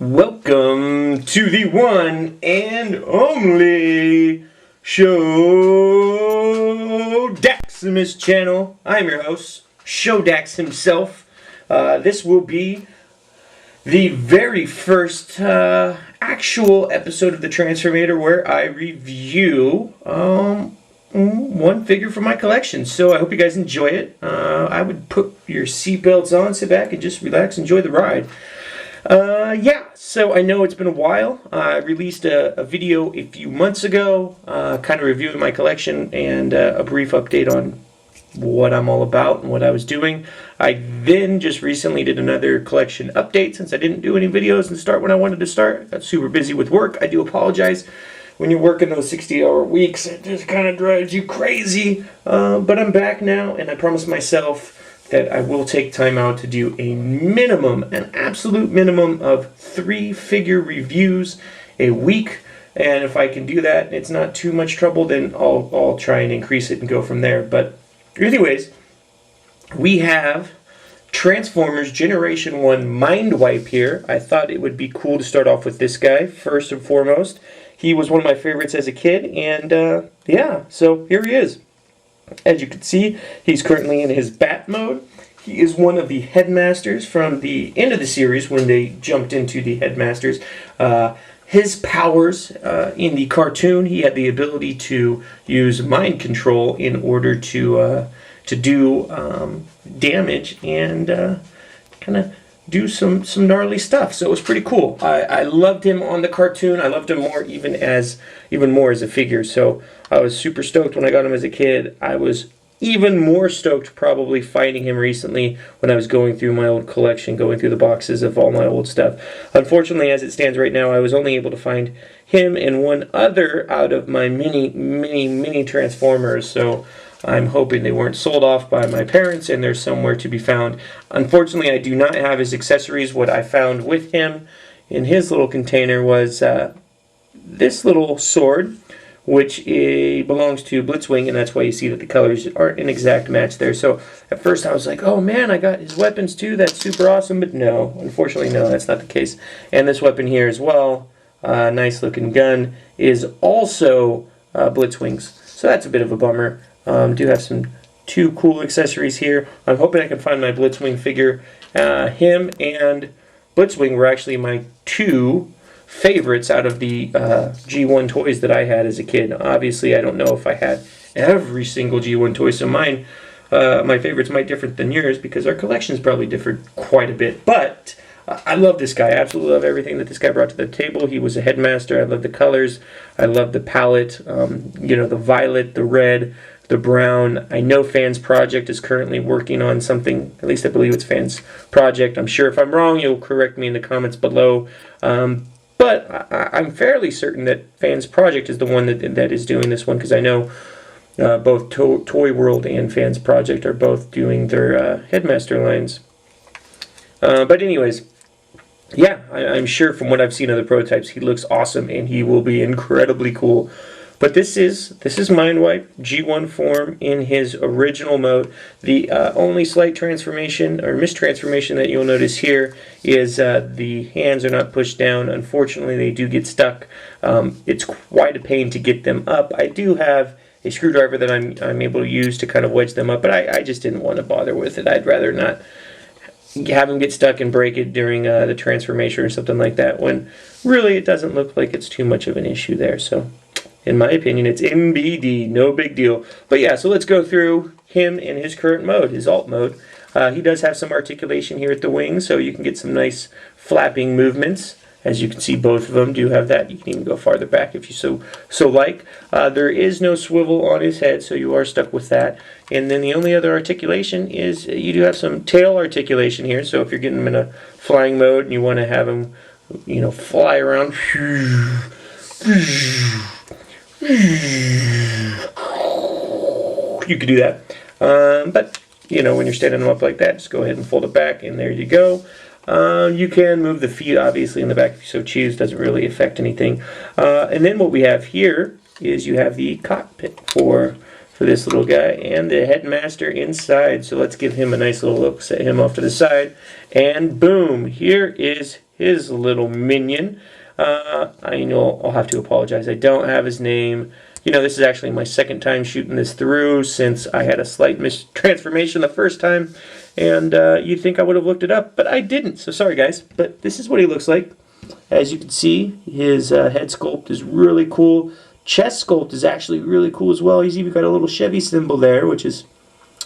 Welcome to the one and only Show Daximus channel. I'm your host, Show Dax himself. This will be the very first actual episode of the Transformator where I review one figure from my collection. So I hope you guys enjoy it. I would put your seatbelts on, sit back, and just relax, enjoy the ride. So I know it's been a while. I released a video a few months ago, kind of reviewing my collection and a brief update on what I'm all about and what I was doing. I then just recently did another collection update since I didn't do any videos and start when I wanted to start. I got super busy with work. I do apologize. When you're working those 60-hour weeks, it just kind of drives you crazy. But I'm back now, and I promised myself that I will take time out to do a minimum, an absolute minimum of 3 figure reviews a week. And if I can do that and it's not too much trouble, then I'll try and increase it and go from there. But anyways, we have Transformers Generation 1 MindWipe here. I thought it would be cool to start off with this guy first and foremost. He was one of my favorites as a kid, and yeah, so here he is. As you can see, he's currently in his bat mode. He is one of the headmasters from the end of the series when they jumped into the headmasters. His powers in the cartoon, he had the ability to use mind control in order to do damage and kind of do some gnarly stuff. So it was pretty cool. I loved him on the cartoon. I loved him more even more as a figure. So I was super stoked when I got him as a kid. I was even more stoked probably finding him recently when I was going through my old collection, going through the boxes of all my old stuff. Unfortunately, as it stands right now, I was only able to find him and one other out of my mini Transformers. So I'm hoping they weren't sold off by my parents and they're somewhere to be found. Unfortunately, I do not have his accessories. What I found with him in his little container was this little sword, which belongs to Blitzwing, and that's why you see that the colors aren't an exact match there. So at first I was like, oh man, I got his weapons too, that's super awesome, but no, unfortunately no, that's not the case. And this weapon here as well, nice looking gun, is also Blitzwing's. So that's a bit of a bummer. Do have some 2 cool accessories here. I'm hoping I can find my Blitzwing figure. Him and Blitzwing were actually my 2 favorites out of the G1 toys that I had as a kid. Obviously, I don't know if I had every single G1 toy, so mine, my favorites might differ than yours because our collections probably differed quite a bit. But I love this guy. I absolutely love everything that this guy brought to the table. He was a headmaster. I love the colors. I love the palette. The violet, the red, the brown. I know Fans Project is currently working on something. At least I believe it's Fans Project. I'm sure if I'm wrong, you'll correct me in the comments below. But I'm fairly certain that Fans Project is the one that is doing this one, because I know both Toy World and Fans Project are both doing their headmaster lines. But anyways, yeah, I'm sure from what I've seen of the prototypes, he looks awesome and he will be incredibly cool. But this is MindWipe G1 form in his original mode. The only slight transformation or mistransformation that you'll notice here is the hands are not pushed down. Unfortunately, they do get stuck. It's quite a pain to get them up. I do have a screwdriver that I'm able to use to kind of wedge them up, but I just didn't want to bother with it. I'd rather not have them get stuck and break it during the transformation or something like that, when really it doesn't look like it's too much of an issue there. So in my opinion, it's MBD, no big deal. But yeah, so let's go through him in his current mode, his alt mode. He does have some articulation here at the wings, so you can get some nice flapping movements. As you can see, both of them do have that. You can even go farther back if you so like. There is no swivel on his head, so you are stuck with that. And then the only other articulation is you do have some tail articulation here. So if you're getting him in a flying mode and you want to have him, fly around, you could do that. But when you're standing them up like that, just go ahead and fold it back, and there you go. You can move the feet obviously in the back if you so choose. Doesn't really affect anything. And then what we have here is you have the cockpit for this little guy and the headmaster inside. So let's give him a nice little look, set him off to the side, and boom, here is his little minion. I know I'll have to apologize. I don't have his name. You know, this is actually my second time shooting this through since I had a slight mistransformation the first time. And you'd think I would have looked it up, but I didn't. So sorry, guys. But this is what he looks like. As you can see, his head sculpt is really cool. Chest sculpt is actually really cool as well. He's even got a little Chevy symbol there, which is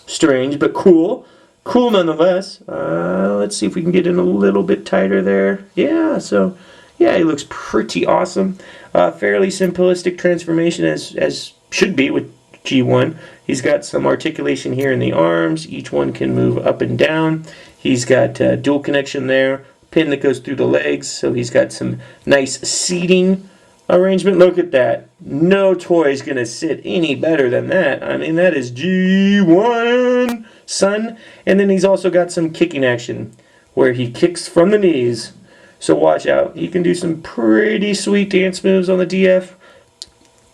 strange, but cool. Cool nonetheless. Let's see if we can get in a little bit tighter there. Yeah, so yeah, he looks pretty awesome. Fairly simplistic transformation as should be with G1. He's got some articulation here in the arms. Each one can move up and down. He's got dual connection there. Pin that goes through the legs, so he's got some nice seating arrangement. Look at that. No toy is going to sit any better than that. I mean, that is G1, son. And then he's also got some kicking action where he kicks from the knees. So watch out. He can do some pretty sweet dance moves on the DF.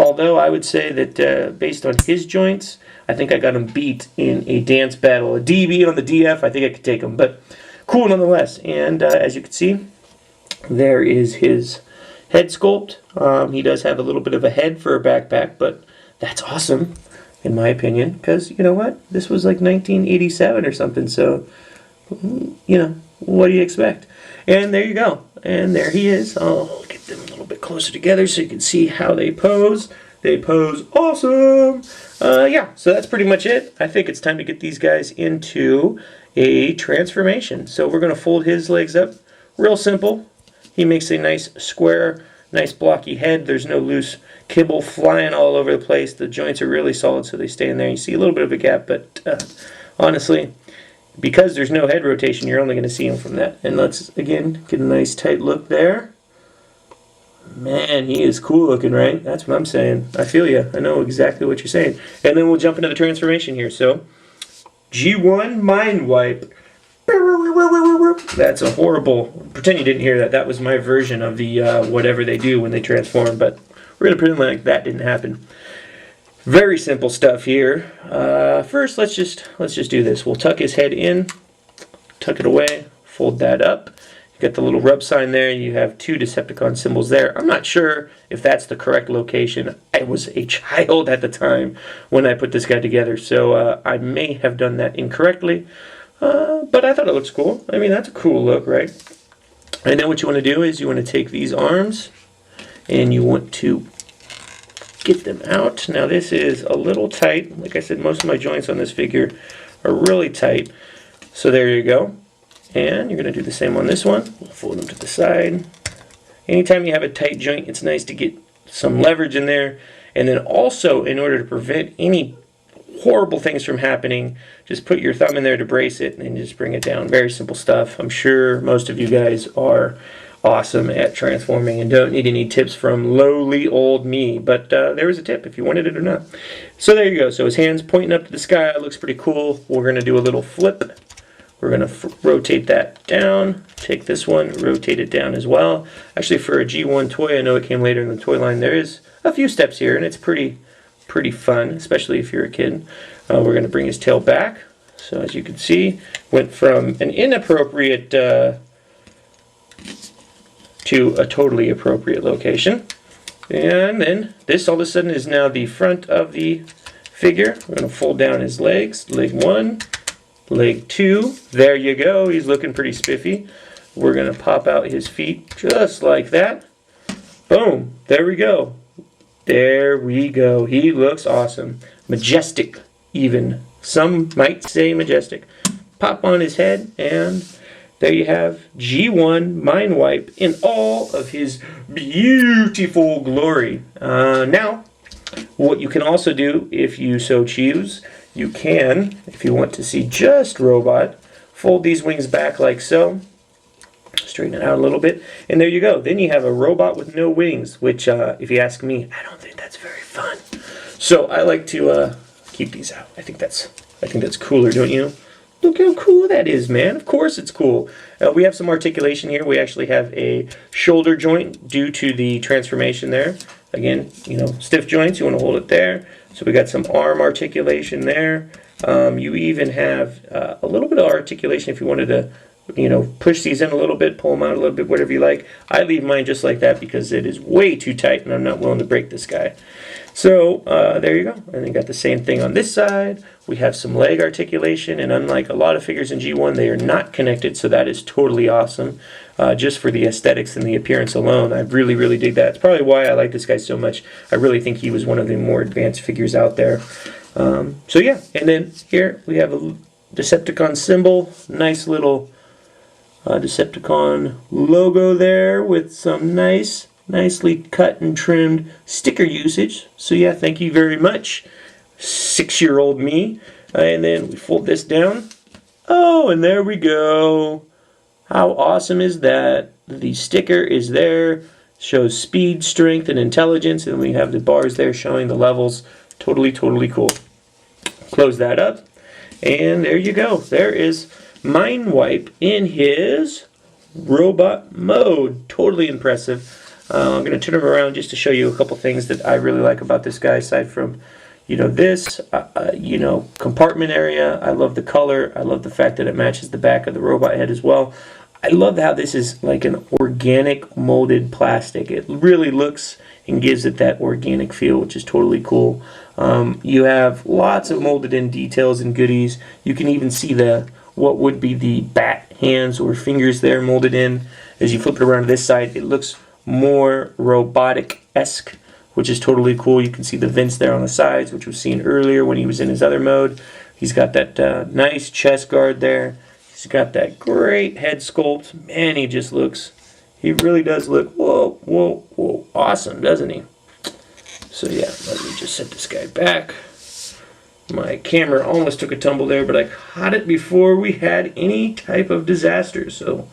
Although I would say that based on his joints, I think I got him beat in a dance battle. A DB on the DF, I think I could take him. But cool nonetheless. And as you can see, there is his head sculpt. He does have a little bit of a head for a backpack, but that's awesome in my opinion, because you know what? This was like 1987 or something, so you know, what do you expect? And there you go. And there he is. I'll get them a little bit closer together so you can see how they pose. They pose awesome. Yeah, so that's pretty much it. I think it's time to get these guys into a transformation. So we're going to fold his legs up. Real simple. He makes a nice square, nice blocky head. There's no loose kibble flying all over the place. The joints are really solid, so they stay in there. You see a little bit of a gap, but honestly, because there's no head rotation, you're only going to see him from that. And let's, again, get a nice tight look there. Man, he is cool looking, right? That's what I'm saying. I feel you. I know exactly what you're saying. And then we'll jump into the transformation here. So, G1 MindWipe. That's a horrible... Pretend you didn't hear that. That was my version of the whatever they do when they transform. But we're going to pretend like that didn't happen. Very simple stuff here. First, let's just do this. We'll tuck his head in, tuck it away, fold that up. You got the little rub sign there. You have two Decepticon symbols there. I'm not sure if that's the correct location. I was a child at the time when I put this guy together, so I may have done that incorrectly. But I thought it looks cool. I mean, that's a cool look, right? And then what you want to do is you want to take these arms and you want to get them out. Now this is a little tight. Like I said, most of my joints on this figure are really tight. So there you go. And you're going to do the same on this one. We'll fold them to the side. Anytime you have a tight joint, it's nice to get some leverage in there. And then also, in order to prevent any horrible things from happening, just put your thumb in there to brace it and just bring it down. Very simple stuff. I'm sure most of you guys are awesome at transforming and don't need any tips from lowly old me, but there is a tip if you wanted it or not. So there you go. So his hands pointing up to the sky. It looks pretty cool. We're going to do a little flip. We're going to rotate that down. Take this one, rotate it down as well. Actually, for a G1 toy, I know it came later in the toy line, there is a few steps here, and it's pretty fun, especially if you're a kid. We're going to bring his tail back. So as you can see, went from an inappropriate to a totally appropriate location. And then this all of a sudden is now the front of the figure. We're going to fold down his legs. Leg 1, leg 2. There you go. He's looking pretty spiffy. We're going to pop out his feet just like that. Boom. There we go. There we go. He looks awesome. Majestic, even. Some might say majestic. Pop on his head, and there you have G1 MindWipe in all of his beautiful glory. Now, what you can also do, if you so choose, you can, if you want to see just robot, fold these wings back like so. Straighten it out a little bit, and there you go. Then you have a robot with no wings, which, if you ask me, I don't think that's very fun. So I like to keep these out. I think that's cooler, don't you? Look how cool that is, man. Of course it's cool. We have some articulation here. We actually have a shoulder joint due to the transformation there. Again, you know, stiff joints, you want to hold it there. So we got some arm articulation there. You even have a little bit of articulation if you wanted to you know, push these in a little bit, pull them out a little bit, whatever you like. I leave mine just like that because it is way too tight and I'm not willing to break this guy. So there you go. And then got the same thing on this side. We have some leg articulation, and unlike a lot of figures in G1, they are not connected, so that is totally awesome. Just for the aesthetics and the appearance alone, I really, really dig that. It's probably why I like this guy so much. I really think he was one of the more advanced figures out there. So yeah, and then here we have a Decepticon symbol. Nice little Decepticon logo there with some nicely cut and trimmed sticker usage. So yeah, thank you very much, 6-year-old me. And then we fold this down. Oh, and there we go. How awesome is that? The sticker is there, shows speed, strength, and intelligence, and we have the bars there showing the levels. Totally, totally cool. Close that up, and there you go. There is MindWipe in his robot mode. Totally impressive. I'm going to turn him around just to show you a couple things that I really like about this guy, aside from, you know, this, you know, compartment area. I love the color. I love the fact that it matches the back of the robot head as well. I love how this is like an organic molded plastic. It really looks and gives it that organic feel, which is totally cool. You have lots of molded in details and goodies. You can even see the what would be the bat hands or fingers there molded in. As you flip it around to this side, it looks more robotic-esque, which is totally cool. You can see the vents there on the sides, which was seen earlier when he was in his other mode. He's got that nice chest guard there. He's got that great head sculpt. Man, he just looks, he really does look, whoa, whoa, whoa, awesome, doesn't he? So yeah, let me just set this guy back. My camera almost took a tumble there, but I caught it before we had any type of disaster. So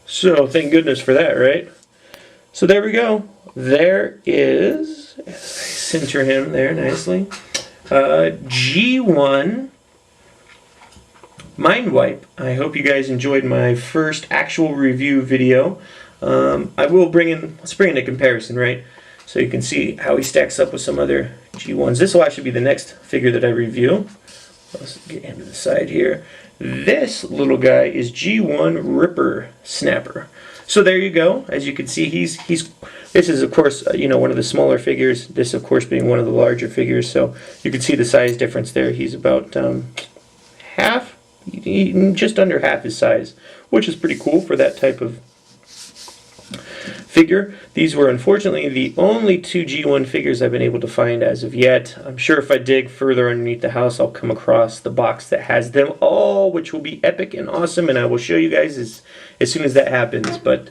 thank goodness for that, right? So there we go. There is, as I center him there nicely, G1 MindWipe. I hope you guys enjoyed my first actual review video. I will let's bring in a comparison, right? So you can see how he stacks up with some other G1s. This will actually be the next figure that I review. Let's get him to the side here. This little guy is G1 Ripper Snapper. So there you go. As you can see, this is of course you know, one of the smaller figures. This of course being one of the larger figures. So you can see the size difference there. He's about half, just under half his size, which is pretty cool for that type of figure. These were unfortunately the only 2 G1 figures I've been able to find as of yet. I'm sure if I dig further underneath the house, I'll come across the box that has them all, which will be epic and awesome, and I will show you guys as soon as that happens. But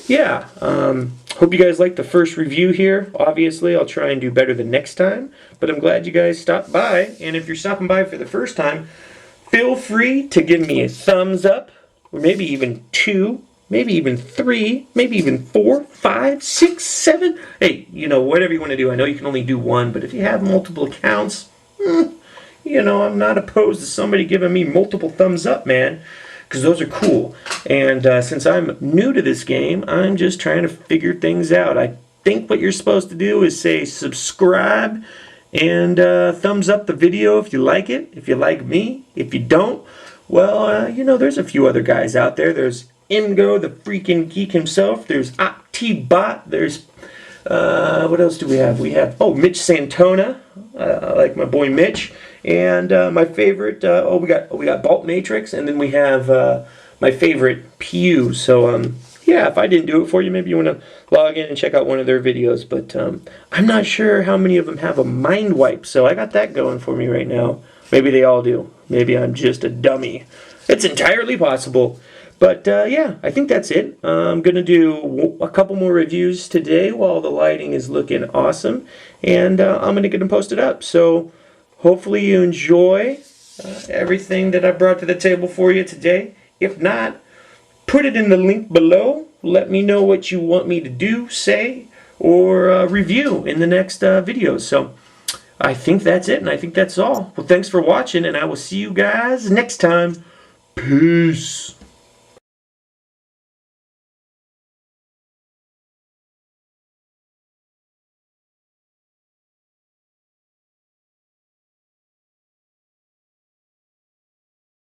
yeah, hope you guys liked the first review here. Obviously, I'll try and do better the next time, but I'm glad you guys stopped by, and if you're stopping by for the first time, feel free to give me a thumbs up, or maybe even 2, maybe even 3, maybe even 4, 5, 6, 7. Hey, you know, whatever you want to do. I know you can only do 1, but if you have multiple accounts, you know, I'm not opposed to somebody giving me multiple thumbs up, man, because those are cool. And since I'm new to this game, I'm just trying to figure things out. I think what you're supposed to do is say subscribe and thumbs up the video if you like it, if you like me. If you don't, well, you know, there's a few other guys out there. There's Imgo, the freaking geek himself. There's Octibot. There's, what else do we have? We have, oh, Mitch Santona. I like my boy Mitch. And my favorite, we got Bolt Matrix. And then we have my favorite, Pew. So, yeah, if I didn't do it for you, maybe you want to log in and check out one of their videos. But I'm not sure how many of them have a MindWipe. So I got that going for me right now. Maybe they all do. Maybe I'm just a dummy. It's entirely possible. But yeah, I think that's it. I'm going to do a couple more reviews today while the lighting is looking awesome. And I'm going to get them posted up. So hopefully you enjoy everything that I brought to the table for you today. If not, put it in the link below. Let me know what you want me to do, say, or review in the next video. So I think that's it, and I think that's all. Well, thanks for watching, and I will see you guys next time. Peace.